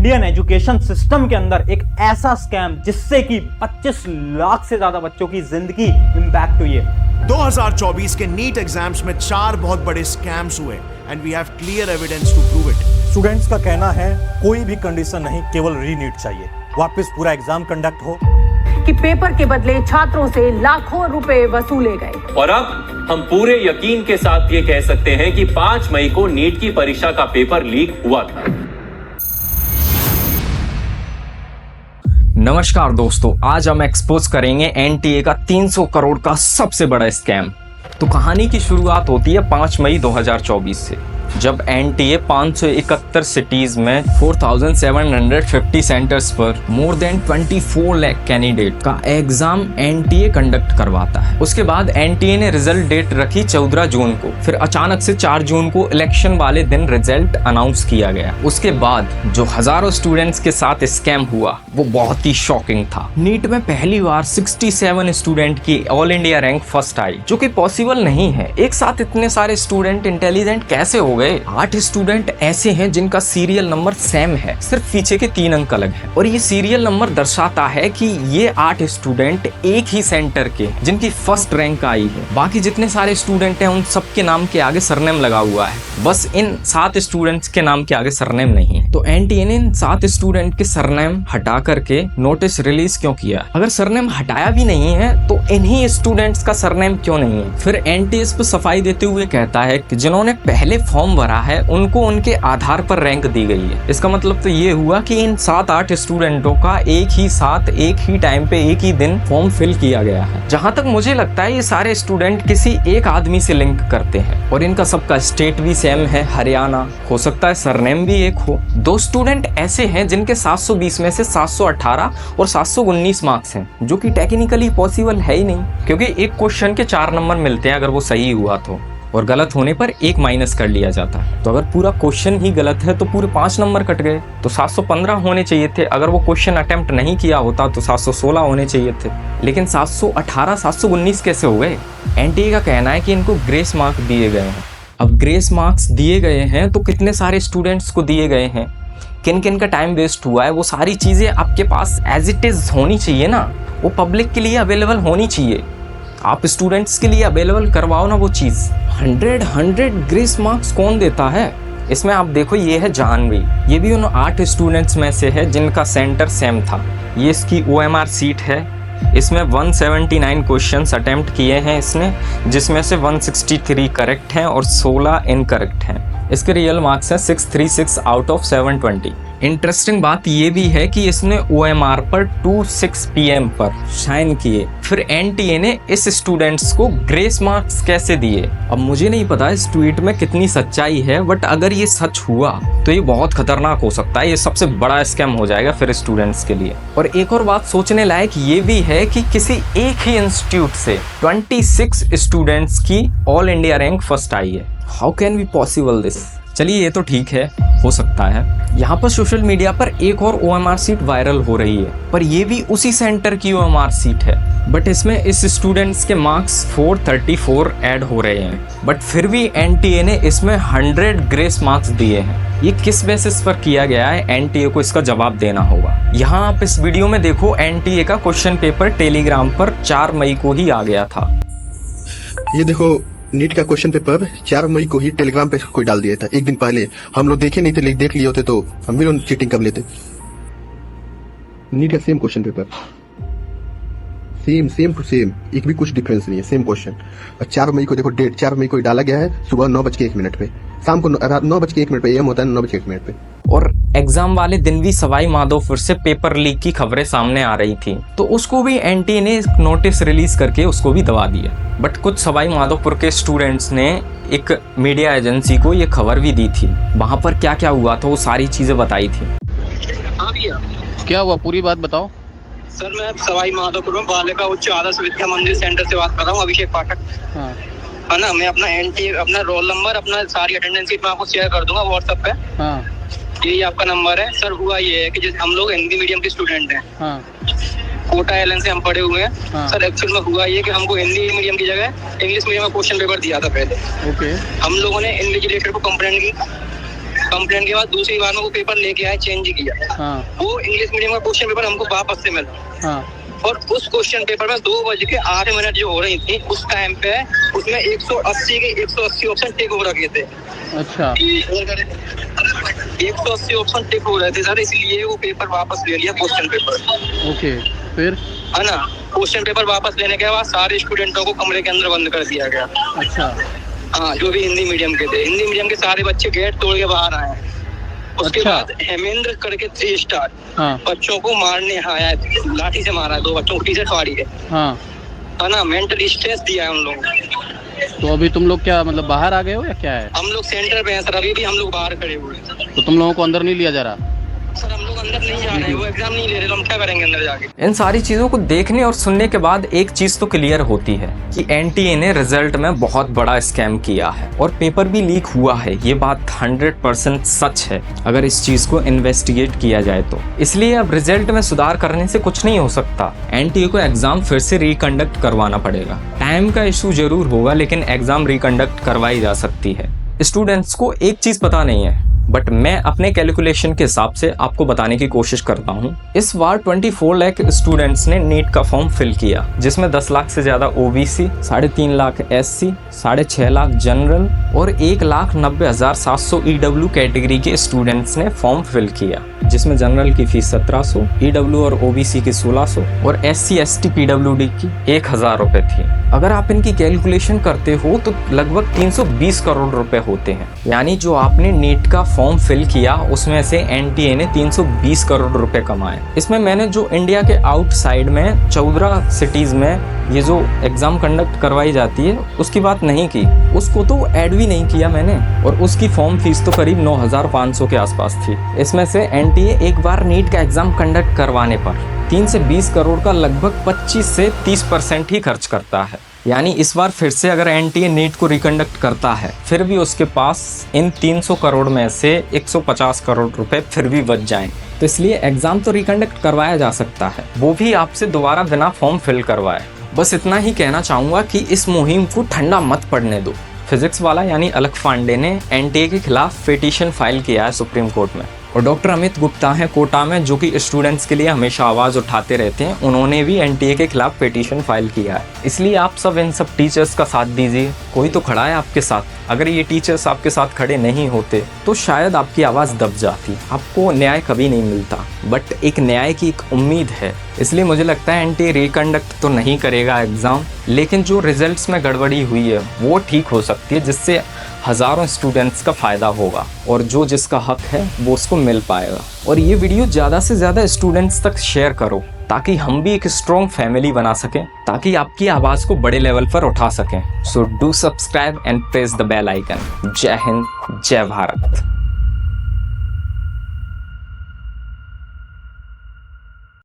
Indian education system के अंदर एक ऐसा स्कैम जिससे कि 25 लाख से ज्यादा बच्चों की जिंदगी इंपैक्ट हुई है। 2024 के नीट एग्जाम्स में 4 बहुत बड़े स्कैम्स हुए and we have clear evidence to prove it. Students का कहना है कोई भी कंडीशन नहीं, केवल रीनीट चाहिए, वापस पूरा एग्जाम कंडक्ट हो। कि पेपर के बदले छात्रों से लाखों रुपए वसूले गए। और अब हम पूरे यकीन के साथ ये कह सकते हैं कि 5 मई को नीट की परीक्षा का पेपर लीक हुआ था। नमस्कार दोस्तों, आज हम एक्सपोज करेंगे एनटीए का 300 करोड़ का सबसे बड़ा स्कैम। तो कहानी की शुरुआत होती है 5 मई 2024 से, जब एनटीए 571 सिटीज में 4750 सेंटर्स पर मोर देन 24 लाख कैंडिडेट का एग्जाम एनटीए कंडक्ट करवाता है। उसके बाद एनटीए ने रिजल्ट डेट रखी 14 जून को, फिर अचानक से 4 जून को इलेक्शन वाले दिन रिजल्ट अनाउंस किया गया। उसके बाद जो हजारों स्टूडेंट्स के साथ स्कैम हुआ वो बहुत ही शॉकिंग था। नीट में पहली बार 67 स्टूडेंट की ऑल इंडिया रैंक फर्स्ट आई, जो कि पॉसिबल नहीं है। एक साथ इतने सारे स्टूडेंट इंटेलिजेंट कैसे हो गए? 8 स्टूडेंट ऐसे हैं जिनका सीरियल नंबर सेम है, सिर्फ पीछे के 3 अंक अलग हैं। और ये सीरियल नंबर दर्शाता है कि ये 8 स्टूडेंट एक ही सेंटर के जिनकी फर्स्ट रैंक आई है। बाकी जितने सारे स्टूडेंट हैं उन सबके नाम के आगे सरनेम लगा हुआ है, बस इन 7 स्टूडेंट्स के नाम के आगे सरनेम नहीं है। तो एनटीए ने इन 7 स्टूडेंट के सरनेम हटा करके नोटिस रिलीज क्यों किया? अगर सरनेम हटाया भी नहीं है तो इन्हीं स्टूडेंट्स का सरनेम क्यों नहीं है? फिर एनटीए इस पर सफाई देते हुए कहता है कि जिन्होंने पहले फॉर्म भरा है उनको उनके आधार पर रैंक दी गई है। इसका मतलब तो ये हुआ कि इन 7-8 स्टूडेंटों का एक ही साथ एक ही टाइम पे एक ही दिन फॉर्म फिल किया गया है। जहां तक मुझे लगता है ये सारे स्टूडेंट किसी एक आदमी से लिंक करते हैं और इनका सबका स्टेट भी सेम है, हरियाणा। हो सकता है सरनेम भी एक हो। 2 स्टूडेंट ऐसे हैं जिनके 720 में से 718 और 719 मार्क्स हैं, जो कि टेक्निकली पॉसिबल है ही नहीं, क्योंकि एक क्वेश्चन के 4 नंबर मिलते हैं अगर वो सही हुआ तो, और गलत होने पर 1 माइनस कर लिया जाता है। तो अगर पूरा क्वेश्चन ही गलत है तो पूरे 5 नंबर कट गए। तो 715 होने चाहिए थे। अगर वो क्वेश्चन अटेम्प्ट नहीं किया होता तो 716 होने चाहिए थे, लेकिन 718 719 कैसे हो गए? एनटीए का कहना है कि इनको ग्रेस मार्क दिए गए हैं। अब ग्रेस मार्क्स दिए गए हैं तो कितने सारे स्टूडेंट्स को दिए गए हैं, किन किन का टाइम वेस्ट हुआ है, वो सारी चीज़ें आपके पास एज इट इज़ होनी चाहिए ना। वो पब्लिक के लिए अवेलेबल होनी चाहिए। आप स्टूडेंट्स के लिए अवेलेबल करवाओ ना वो चीज़। 100 ग्रेस मार्क्स कौन देता है? इसमें आप देखो, ये है जानवी, ये भी उन 8 स्टूडेंट्स में से है जिनका सेंटर सेम था। ये इसकी OMR सीट है। इसमें 179 क्वेश्चंस अटेम्प्ट किए हैं इसने, जिसमें से 163 करेक्ट हैं और 16 इनकरेक्ट हैं। इसके रियल मार्क्स हैं 636 आउट ऑफ 720। इंटरेस्टिंग बात ये भी है कि इसने OMR पर 2:06 PM पर शाइन किए। फिर एनटीए ने इस स्टूडेंट्स को ग्रेस मार्क्स कैसे दिए? अब मुझे नहीं पता इस ट्वीट में कितनी सच्चाई है, बट अगर ये सच हुआ तो ये बहुत खतरनाक हो सकता है। ये सबसे बड़ा स्कैम हो जाएगा फिर स्टूडेंट्स के लिए। और एक और बात सोचने लायक ये भी है कि किसी एक ही इंस्टीट्यूट से 26 स्टूडेंट्स की ऑल इंडिया रैंक फर्स्ट आई है। How can be possible this? चलिए ये तो ठीक है, हो सकता है। यहाँ पर सोशल मीडिया पर एक और OMR सीट वायरल हो रही है, पर ये भी उसी सेंटर की OMR सीट है, बट इसमें इस स्टूडेंट्स के मार्क्स 434 ऐड हो रहे हैं। बट फिर भी एनटीए ने इसमें 100 ग्रेस मार्क्स दिए हैं। ये किस बेसिस पर किया गया है? एनटीए को इसका जवाब देना होगा। यहाँ आप इस वीडियो में देखो, एनटीए का क्वेश्चन पेपर टेलीग्राम पर 4 मई को ही आ गया था। ये देखो, नीट का क्वेश्चन पेपर 4 मई को ही टेलीग्राम पे कोई डाल दिया था। एक दिन पहले हम लोग देखे नहीं थे, लेकिन देख लिए होते तो हम भी चीटिंग कर लेते। नीट का same question paper, same to same, एक भी कुछ डिफरेंस नहीं है, सेम क्वेश्चन। और 4 मई को देखो डेट, 4 मई को डाला गया है सुबह 9:01 पे, शाम को 9:01 पे AM होता है, 9:01 पे। और एग्जाम वाले दिन भी सवाई माधोपुर से पेपर लीक की खबरें सामने आ रही थी, तो उसको भी एनटीए ने नोटिस रिलीज करके उसको भी दबा दिया। बट कुछ सवाई माधोपुर के स्टूडेंट्स ने एक मीडिया एजेंसी को ये खबर भी दी थी। वहां पर क्या क्या हुआ था वो सारी चीजें बताई थी। हाँ भैया, क्या हुआ पूरी बात बताओ। सर मैं सवाई माधोपुर में बालिका उच्च आदर्श विद्या मंदिर सेंटर से बात कर रहा हूँ, अभिषेक पाठक। हाँ। है ना, मैं अपना एनटीए, अपना रोल नंबर, अपना सारी अटेंडेंस शीट मैं आपको शेयर कर दूंगा व्हाट्सएप पे। हाँ। यही आपका नंबर है सर। हुआ ये है कि जैसे हम लोग हिंदी मीडियम के स्टूडेंट हैं। हाँ। कोटा एलन से हम पढ़े हुए हैं। हाँ। सर एक्चुअल में हुआ ये कि हमको हिंदी मीडियम की जगह इंग्लिश मीडियम में क्वेश्चन पेपर दिया था पहले। ओके। हम लोगों ने इन्विजिलेटर को कंप्लेंट की। कंप्लेंट के बाद दूसरी बार में वो पेपर लेके आए, चेंज किया। हाँ वो इंग्लिश मीडियम का क्वेश्चन पेपर हमको वापस से मिला। हाँ और उस क्वेश्चन पेपर में 2:08 जो हो रही थी उस टाइम पे, उसमें 180 ऑप्शन टिक हो रखे थे। अच्छा 180 ऑप्शन टिक हो रहे थे सर, इसलिए वो पेपर वापस ले लिया, क्वेश्चन पेपर। ओके, फिर? है ना, क्वेश्चन पेपर वापस लेने के बाद सारे स्टूडेंटों को कमरे के अंदर बंद कर दिया गया। अच्छा हाँ, जो भी हिंदी मीडियम के थे, हिंदी मीडियम के सारे बच्चे गेट तोड़ के बाहर आए। उसके अच्छा। बाद हेमेंद्र करके 3 स्टार हाँ बच्चों को मारने आया है, लाठी से मारा है, 2 बच्चों को टी-शर्ट फाड़ी है। हाँ, है ना, मेंटल स्ट्रेस दिया है उन लोगों को। तो अभी तुम लोग क्या मतलब बाहर आ गए हो या क्या है? हम लोग सेंटर पे हैं सर, अभी भी हम लोग बाहर खड़े हुए हैं। तो तुम लोगों को अंदर नहीं लिया जा रहा? सर हम लोग अंदर नहीं जा रहे हैं, वो एग्जाम नहीं ले रहे, तो हम क्या करेंगे अंदर जाके? इन सारी चीजों को देखने और सुनने के बाद एक चीज तो क्लियर होती है कि एनटीए ने रिजल्ट में बहुत बड़ा स्कैम किया है और पेपर भी लीक हुआ है। ये बात 100% सच है अगर इस चीज को इन्वेस्टिगेट किया जाए तो। इसलिए अब रिजल्ट में सुधार करने से कुछ नहीं हो सकता। एनटीए को एग्जाम फिर से रिकंडक्ट करवाना पड़ेगा। टाइम का इशू जरूर होगा, लेकिन एग्जाम रिकंडक्ट करवाई जा सकती है। स्टूडेंट्स को एक चीज पता नहीं है, बट मैं अपने कैलकुलेशन के हिसाब से आपको बताने की कोशिश करता हूँ। इस बार 24 लाख स्टूडेंट्स ने नीट का फॉर्म फिल किया, जिसमें 10 लाख से ज्यादा OBC, 3.5 lakh SC, 6.5 lakh general और 1,90,700 ईडब्ल्यू कैटेगरी के स्टूडेंट्स ने फॉर्म फिल किया, जिसमें जनरल की फीस 1700, ईडब्ल्यू और ओबीसी की 1600 और एससी एसटी पीडब्ल्यूडी की 1000 रुपए थी। अगर आप इनकी कैलकुलेशन करते हो तो लगभग 320 करोड़ रुपए होते हैं। यानी जो आपने नीट का फॉर्म फिल किया उसमें से एनटीए ने 320 करोड़ रुपए कमाए। इसमें मैंने जो इंडिया के आउटसाइड में 14 सिटीज में ये जो एग्जाम कंडक्ट करवाई जाती है उसकी बात नहीं की, उसको तो ऐड भी नहीं किया मैंने, और उसकी फॉर्म फीस तो करीब 9,500 के आसपास थी। इसमें से एनटीए एक बार नीट का एग्जाम कंडक्ट करवाने पर 3 से 20 करोड़ का लगभग 25 से 30% ही खर्च करता है। यानी इस बार फिर से अगर एनटीए नीट को रिकंडक्ट करता है, फिर भी उसके पास इन 300 करोड़ में से 150 करोड़ रुपए फिर भी बच जाएं। तो इसलिए एग्जाम तो रिकंडक्ट करवाया जा सकता है, वो भी आपसे दोबारा बिना फॉर्म फिल करवाए। बस इतना ही कहना चाहूँगा कि इस मुहिम को ठंडा मत पड़ने दो। फिजिक्स वाला यानी अलख पांडे ने एनटीए के खिलाफ पिटीशन फाइल किया है सुप्रीम कोर्ट में, और डॉक्टर अमित गुप्ता हैं कोटा में, जो कि स्टूडेंट्स के लिए हमेशा आवाज़ उठाते रहते हैं, उन्होंने भी एनटीए के खिलाफ पिटीशन फाइल किया है। इसलिए आप सब इन सब टीचर्स का साथ दीजिए, कोई तो खड़ा है आपके साथ। अगर ये टीचर्स आपके साथ खड़े नहीं होते तो शायद आपकी आवाज़ दब जाती, आपको न्याय कभी नहीं मिलता। बट एक न्याय की एक उम्मीद है, इसलिए मुझे लगता है एनटीए रिकंडक्ट तो नहीं करेगा एग्ज़ाम, लेकिन जो रिजल्ट्स में गड़बड़ी हुई है वो ठीक हो सकती है, जिससे हज़ारों स्टूडेंट्स का फ़ायदा होगा और जो जिसका हक है वो उसको मिल पाएगा। और ये वीडियो ज़्यादा से ज़्यादा स्टूडेंट्स तक शेयर करो, ताकि हम भी एक स्ट्रॉन्ग फैमिली बना सकें, ताकि आपकी आवाज़ को बड़े लेवल पर उठा सकें। So do subscribe and press the bell icon. जय हिंद, जय भारत।